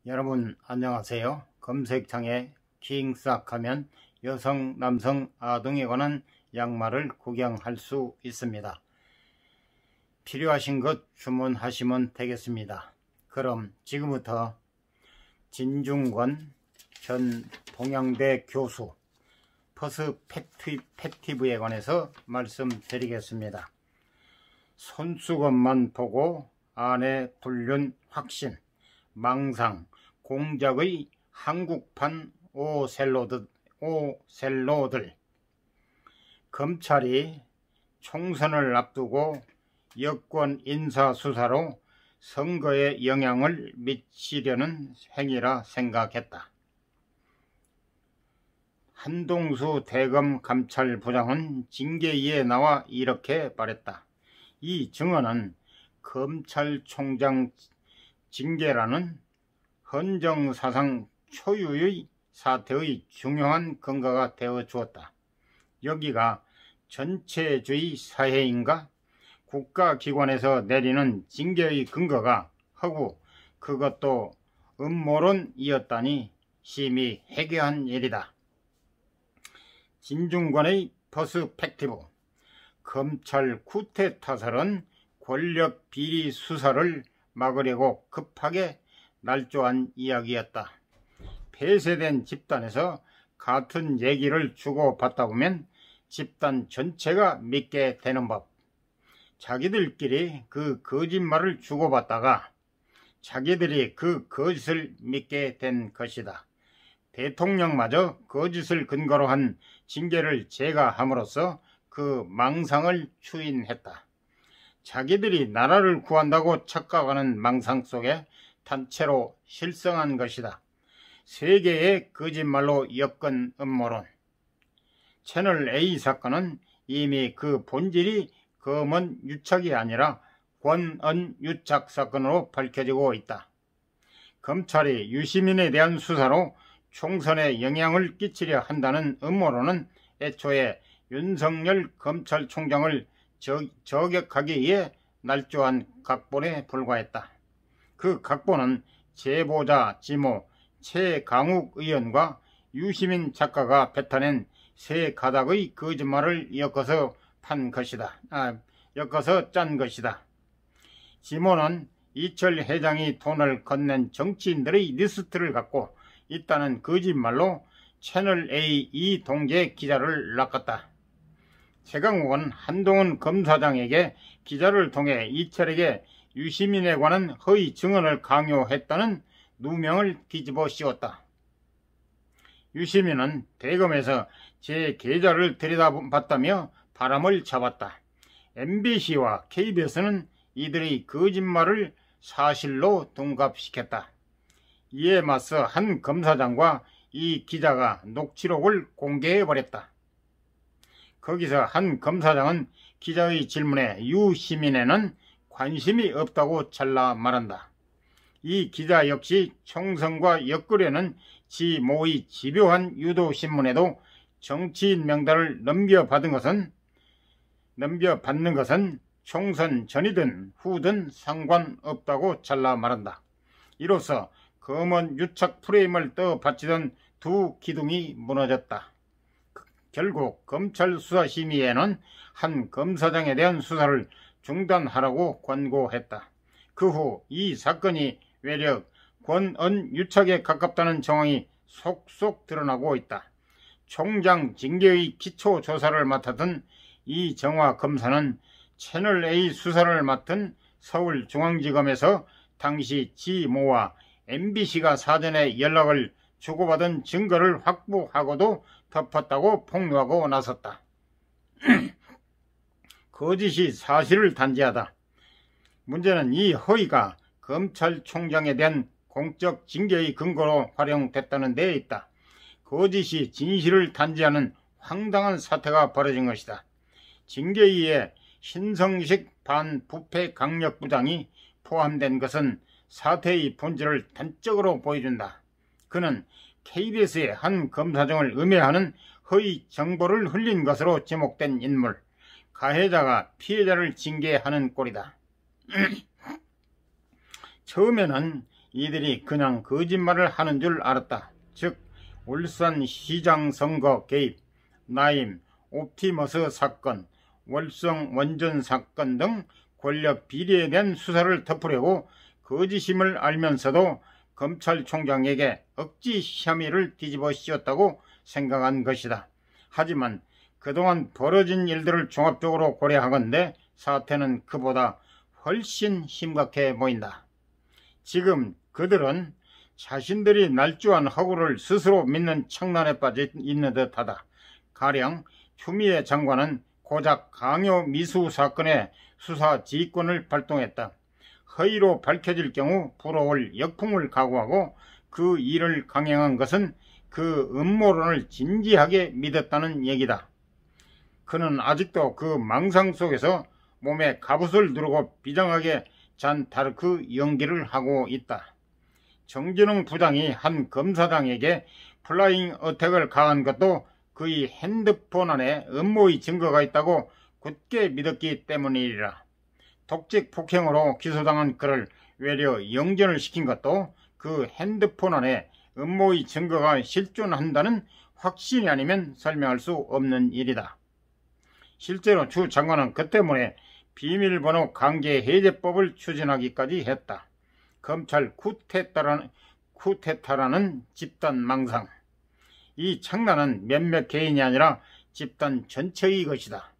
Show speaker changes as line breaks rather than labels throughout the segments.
여러분 안녕하세요. 검색창에 킹싹 하면 여성, 남성, 아동에 관한 양말을 구경할 수 있습니다. 필요하신 것 주문하시면 되겠습니다. 그럼 지금부터 진중권 전 동양대 교수 퍼스펙티브에 관해서 말씀드리겠습니다. 손수건만 보고 안에 불륜 확신, 망상, 공작의 한국판 오셀로들. 검찰이 총선을 앞두고 여권 인사수사로 선거에 영향을 미치려는 행위라 생각했다. 한동수 대검 감찰부장은 징계위에 나와 이렇게 말했다. 이 증언은 검찰총장 징계라는 헌정사상 초유의 사태의 중요한 근거가 되어 주었다. 여기가 전체주의 사회인가? 국가기관에서 내리는 징계의 근거가 허구 그것도 음모론이었다니 심히 해괴한 일이다. 진중권의 퍼스펙티브. 검찰 쿠데타설은 권력 비리 수사를 막으려고 급하게 날조한 이야기였다. 폐쇄된 집단에서 같은 얘기를 주고받다 보면 집단 전체가 믿게 되는 법. 자기들끼리 그 거짓말을 주고받다가 자기들이 그 거짓을 믿게 된 것이다. 대통령마저 거짓을 근거로 한 징계를 제거함으로써 그 망상을 추인했다. 자기들이 나라를 구한다고 착각하는 망상 속에 단체로 실성한 것이다. 세계의 거짓말로 엮은 음모론. 채널A 사건은 이미 그 본질이 검언 유착이 아니라 권언 유착 사건으로 밝혀지고 있다. 검찰이 유시민에 대한 수사로 총선에 영향을 끼치려 한다는 음모론은 애초에 윤석열 검찰총장을 저격하기 위해 날조한 각본에 불과했다. 그 각본은 제보자 지모 최강욱 의원과 유시민 작가가 뱉어낸 세 가닥의 거짓말을 엮어서 짠 것이다. 지모는 이철 회장이 돈을 건넨 정치인들의 리스트를 갖고 있다는 거짓말로 채널A 이동재 기자를 낚았다. 최강욱은 한동훈 검사장에게 기자를 통해 이철에게 유시민에 관한 허위 증언을 강요했다는 누명을 뒤집어 씌웠다. 유시민은 대검에서 제 계좌를 들여다봤다며 바람을 잡았다. MBC와 KBS는 이들의 거짓말을 사실로 둔갑시켰다. 이에 맞서 한 검사장과 이 기자가 녹취록을 공개해버렸다. 거기서 한 검사장은 기자의 질문에 유시민에는 관심이 없다고 잘라 말한다. 이 기자 역시 총선과 엮으려는 지모의 집요한 유도신문에도 정치인 명단을 넘겨받는 것은 총선 전이든 후든 상관없다고 잘라 말한다. 이로써 검언 유착 프레임을 떠받치던 두 기둥이 무너졌다. 결국 검찰수사심의회는 한 검사장에 대한 수사를 중단하라고 권고했다. 그 후 이 사건이 외려 권언 유착에 가깝다는 정황이 속속 드러나고 있다. 총장 징계의 기초조사를 맡았던 이정화 검사는 채널A 수사를 맡은 서울중앙지검에서 당시 지모와 MBC가 사전에 연락을 주고받은 증거를 확보하고도 덮었다고 폭로하고 나섰다. 거짓이 사실을 단죄하다. 문제는 이 허위가 검찰총장에 대한 공적 징계의 근거로 활용됐다는 데에 있다. 거짓이 진실을 단죄하는 황당한 사태가 벌어진 것이다. 징계위에 신성식 반부패 강력부장이 포함된 것은 사태의 본질을 단적으로 보여준다. 그는 KBS의 한 검사장을 음해하는 허위 정보를 흘린 것으로 지목된 인물, 가해자가 피해자를 징계하는 꼴이다. 처음에는 이들이 그냥 거짓말을 하는 줄 알았다. 즉 울산시장 선거 개입, 나임, 옵티머스 사건, 월성 원전 사건 등 권력 비리에 대한 수사를 덮으려고 거짓임을 알면서도 검찰총장에게 억지 혐의를 뒤집어 씌웠다고 생각한 것이다. 하지만 그동안 벌어진 일들을 종합적으로 고려하건대 사태는 그보다 훨씬 심각해 보인다. 지금 그들은 자신들이 날조한 허구를 스스로 믿는 착란에 빠져 있는 듯하다. 가령 추미애 장관은 고작 강요 미수 사건의 수사 지휘권을 발동했다. 허위로 밝혀질 경우 불어올 역풍을 각오하고 그 일을 강행한 것은 그 음모론을 진지하게 믿었다는 얘기다. 그는 아직도 그 망상 속에서 몸에 갑옷을 두르고 비장하게 잔다르크 연기를 하고 있다. 정진웅 부장이 한 검사장에게 플라잉 어택을 가한 것도 그의 핸드폰 안에 음모의 증거가 있다고 굳게 믿었기 때문이라. 독직 폭행으로 기소당한 그를 외려 영전을 시킨 것도 그 핸드폰 안에 음모의 증거가 실존한다는 확신이 아니면 설명할 수 없는 일이다. 실제로 추 장관은 그 때문에 비밀번호 강제 해제법을 추진하기까지 했다. 검찰 쿠데타라는 집단 망상. 이 창란은 몇몇 개인이 아니라 집단 전체의 것이다.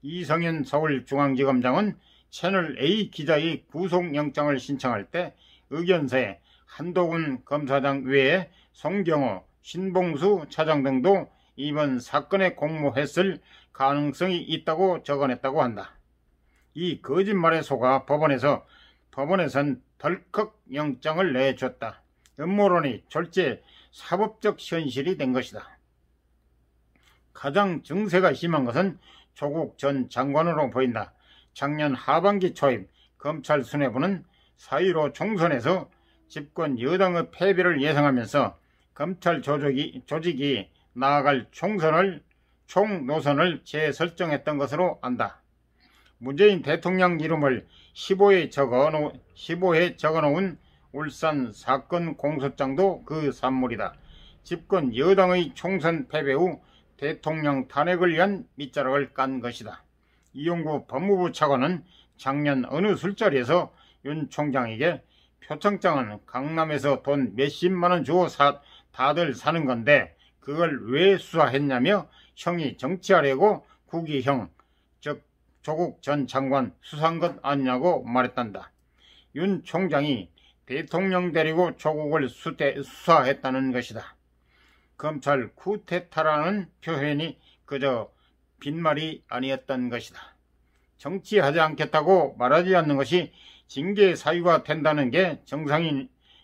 이성윤 서울중앙지검장은 채널A 기자의 구속영장을 신청할 때 의견서에 한도군 검사장 외에 송경호, 신봉수 차장 등도 이번 사건에 공모했을 가능성이 있다고 적어냈다고 한다. 이 거짓말에 속아 법원에선 덜컥 영장을 내줬다. 음모론이 졸제 사법적 현실이 된 것이다. 가장 증세가 심한 것은 조국 전 장관으로 보인다. 작년 하반기 초임 검찰 수뇌부는 4.15 총선에서 집권 여당의 패배를 예상하면서 검찰 조직이 나아갈 총노선을 재설정했던 것으로 안다. 문재인 대통령 이름을 15회 적어놓은 울산 사건 공소장도 그 산물이다. 집권 여당의 총선 패배 후 대통령 탄핵을 위한 밑자락을 깐 것이다. 이용구 법무부 차관은 작년 어느 술자리에서 윤 총장에게 표창장은 강남에서 돈 몇십만원 주고 다들 사는 건데 그걸 왜 수사했냐며 형이 정치하려고 국위형 즉 조국 전 장관 수사한 것 아니냐고 말했단다. 윤 총장이 대통령 데리고 조국을 수사했다는 것이다. 검찰 쿠데타라는 표현이 그저 빈말이 아니었던 것이다. 정치하지 않겠다고 말하지 않는 것이 징계 사유가 된다는 게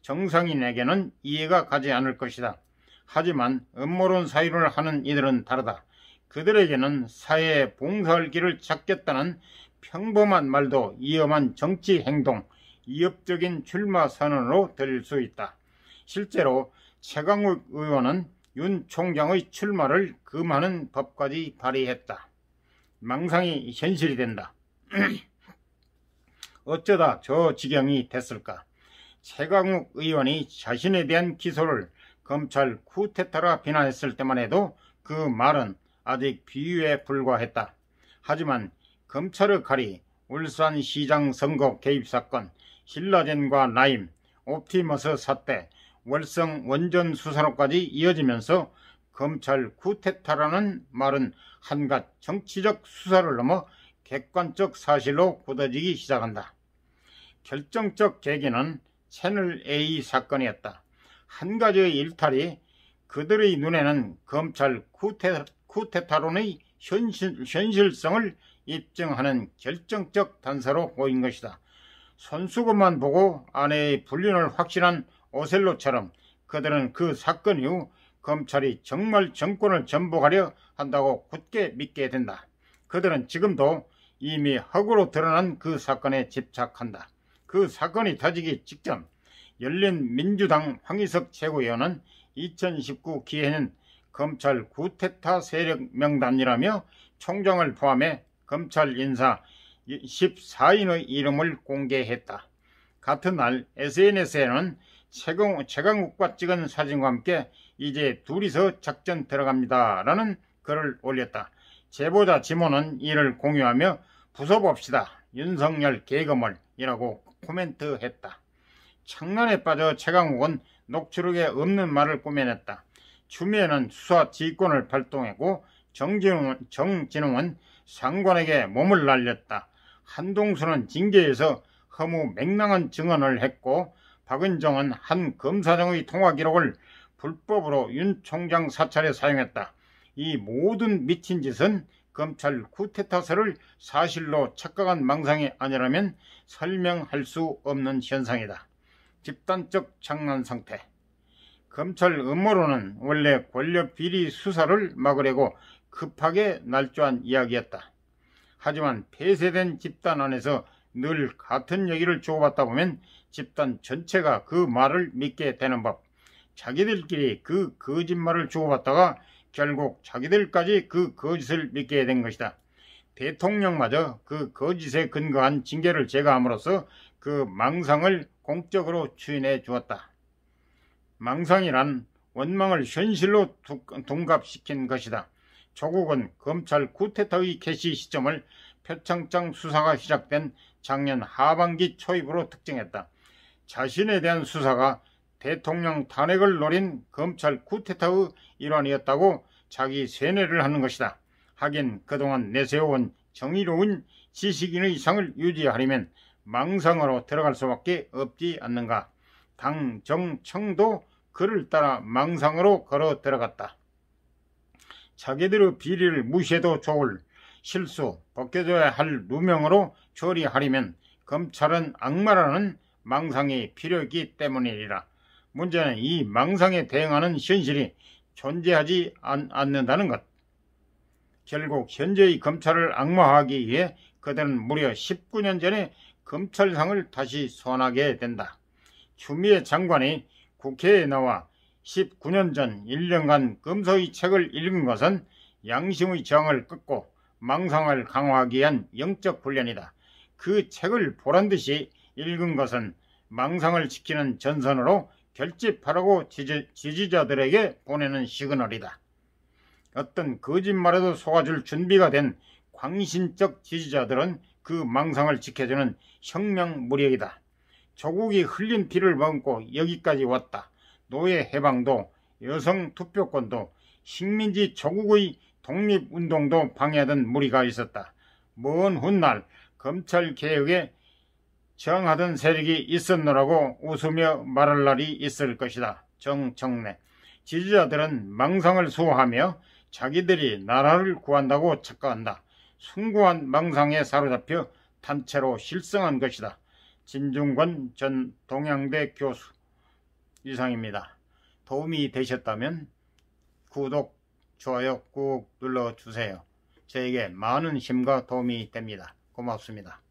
정상인에게는 이해가 가지 않을 것이다. 하지만 음모론 사유를 하는 이들은 다르다. 그들에게는 사회에 봉사할 길을 찾겠다는 평범한 말도 위험한 정치 행동, 위협적인 출마 선언으로 들릴 수 있다. 실제로 최강욱 의원은 윤 총장의 출마를 금하는 법까지 발의했다. 망상이 현실이 된다. 어쩌다 저 지경이 됐을까? 최강욱 의원이 자신에 대한 기소를 검찰 쿠데타라 비난했을 때만 해도 그 말은 아직 비유에 불과했다. 하지만 검찰의 칼이 울산시장 선거 개입 사건, 신라젠과 나임, 옵티머스 사태, 월성 원전 수사로까지 이어지면서 검찰 쿠데타라는 말은 한갓 정치적 수사를 넘어 객관적 사실로 굳어지기 시작한다. 결정적 계기는 채널A 사건이었다. 한 가지의 일탈이 그들의 눈에는 검찰 쿠데타론의 현실성을 입증하는 결정적 단서로 보인 것이다. 손수건만 보고 아내의 불륜을 확신한 오셀로처럼 그들은 그 사건 이후 검찰이 정말 정권을 전복하려 한다고 굳게 믿게 된다. 그들은 지금도 이미 허구로 드러난 그 사건에 집착한다. 그 사건이 터지기 직전 열린민주당 황희석 최고위원은 2019 기해는 검찰 쿠데타 세력 명단이라며 총장을 포함해 검찰 인사 14인의 이름을 공개했다. 같은 날 SNS에는 최강욱과 찍은 사진과 함께 이제 둘이서 작전 들어갑니다 라는 글을 올렸다. 제보자 지모는 이를 공유하며 부숴봅시다. 윤석열 개그물 이라고 코멘트했다. 창란에 빠져 최강욱은 녹취록에 없는 말을 꾸며냈다. 추미애는 수사 지휘권을 발동했고 정진웅은 상관에게 몸을 날렸다. 한동수는 징계에서 허무 맹랑한 증언을 했고 박은정은 한 검사장의 통화 기록을 불법으로 윤 총장 사찰에 사용했다. 이 모든 미친 짓은 검찰 쿠데타설을 사실로 착각한 망상이 아니라면 설명할 수 없는 현상이다. 집단적 장난 상태. 검찰 음모론은 원래 권력 비리 수사를 막으려고 급하게 날조한 이야기였다. 하지만 폐쇄된 집단 안에서 늘 같은 얘기를 주고받다 보면 집단 전체가 그 말을 믿게 되는 법. 자기들끼리 그 거짓말을 주고받다가 결국 자기들까지 그 거짓을 믿게 된 것이다. 대통령마저 그 거짓에 근거한 징계를 제거함으로써 그 망상을 공적으로 추인해 주었다. 망상이란 원망을 현실로 둔갑시킨 것이다. 조국은 검찰 쿠데타의 개시 시점을 표창장 수사가 시작된 작년 하반기 초입으로 특정했다. 자신에 대한 수사가 대통령 탄핵을 노린 검찰 쿠데타의 일환이었다고 자기 세뇌를 하는 것이다. 하긴 그동안 내세워온 정의로운 지식인의 상을 유지하려면 망상으로 들어갈 수밖에 없지 않는가. 당, 정, 청도 그를 따라 망상으로 걸어 들어갔다. 자기들의 비리를 무시해도 좋을 실수, 벗겨져야 할 누명으로 처리하려면 검찰은 악마라는 망상이 필요했기 때문이라. 문제는 이 망상에 대응하는 현실이 존재하지 않는다는 것. 결국 현재의 검찰을 악마화하기 위해 그들은 무려 19년 전에 검찰상을 다시 소환하게 된다. 추미애 장관이 국회에 나와 19년 전 1년간 검사의 책을 읽은 것은 양심의 저항을 끊고 망상을 강화하기 위한 영적 훈련이다. 그 책을 보란듯이 읽은 것은 망상을 지키는 전선으로 결집하라고 지지자들에게 보내는 시그널이다. 어떤 거짓말에도 속아줄 준비가 된 광신적 지지자들은 그 망상을 지켜주는 혁명무력이다. 조국이 흘린 피를 머금고 여기까지 왔다. 노예 해방도 여성 투표권도 식민지 조국의 독립운동도 방해하던 무리가 있었다. 먼 훗날 검찰개혁에 저항하던 세력이 있었노라고 웃으며 말할 날이 있을 것이다. 정청래. 지지자들은 망상을 수호하며 자기들이 나라를 구한다고 착각한다. 숭고한 망상에 사로잡혀 단체로 실성한 것이다. 진중권 전 동양대 교수. 이상입니다. 도움이 되셨다면 구독, 좋아요 꾹 눌러주세요. 저에게 많은 힘과 도움이 됩니다. 고맙습니다.